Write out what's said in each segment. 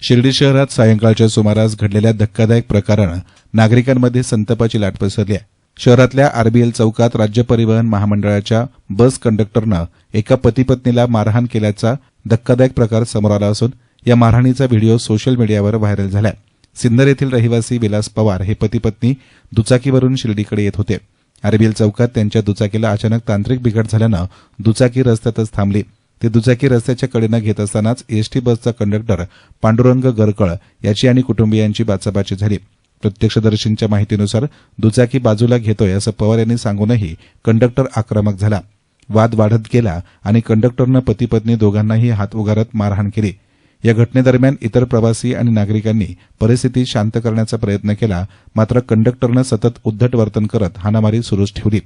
शिर्डी शहरात सायंकाळच्या सुमारास घडलेल्या धक्कादायक प्रकारानं नागरिकांमध्ये संतापाची लाट पसरली आहे। शहरातल्या आरबीएल चौकात राज्य परिवहन महामंडळाच्या बस कंडक्टरनं एका पतीपत्नीला मारहाण केल्याचा धक्कादायक प्रकार समोर आला असून या मारहाणीचा व्हिडिओ सोशल मीडियावर व्हायरल झाला। सिन्नर येथील रहिवासी विलास पवार हे पती-पत्नी दुचाकीवरून शिर्डीकडे येत होते। आरबीएल चौकात त्यांच्या दुचाकीला अचानक तांत्रिक बिघाड झाल्यानं दुचाकी रस्त्यातच थांबली। ते दुचाकी रस्त्याच्या कडेनं घेत असतानाच एसटी बसचा कंडक्टर पांडुरंग गरकळ याची आणि कुटुंबियांची बाचाबाची झाली। प्रत्यक्षदर्शींच्या माहितीनुसार दुचाकी बाजूला घेतोय असं पवार यांनी सांगूनही कंडक्टर आक्रमक झाला। वाद वाढत गेला आणि कंडक्टरनं पती-पत्नी दोघांनाही हात उगारत मारहाण केली। या घटनेदरम्यान इतर प्रवासी आणि नागरिकांनी परिस्थिती शांत करण्याचा प्रयत्न केला, मात्र कंडक्टरनं सतत उद्धट वर्तन करत हाणामारी सुरूच ठेवली।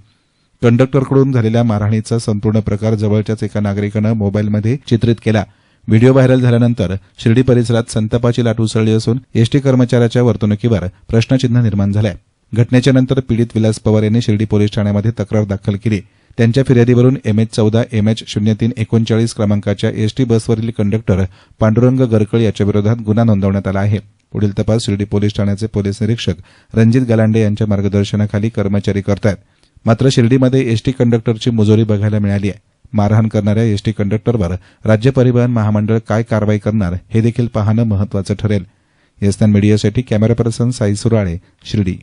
कंडक्टरकडून झालेल्या मारहाणीचा संपूर्ण प्रकार जवळच्याच एका नागरिकानं मोबाईलमध्ये चित्रित केला। व्हिडिओ व्हायरल झाल्यानंतर शिर्डी परिसरात संतापाची लाट उसळली असून एसटी कर्मचाऱ्याच्या वर्तणुकीवर प्रश्नचिन्ह निर्माण झालंय। घटनेच्या नंतर पीडित विलास पवार यांनी शिर्डी पोलीस ठाण्यामध्ये तक्रार दाखल केली। त्यांच्या फिर्यादीवरून MH14 MH0339 क्रमांकाच्या एसटी बसवरील कंडक्टर पांडुरंग गरकळ याच्या विरोधात गुन्हा नोंदवण्यात आला आहे। पुढील तपास शिर्डी पोलीस ठाण्याचे पोलीस निरीक्षक रणजित गलांडे यांच्या मार्गदर्शनाखाली कर्मचारी करतायत। मात्र शिर्डीमध्ये एसटी कंडक्टरची मुजोरी बघायला मिळाली आहे। मारहाण करणाऱ्या एसटी कंडक्टरवर राज्य परिवहन महामंडळ काय कारवाई करणार हे देखील पाहणं महत्त्वाचं ठरेल। एसएन मीडियासाठी कॅमेरा पर्सन साई सुराळे, शिर्डी।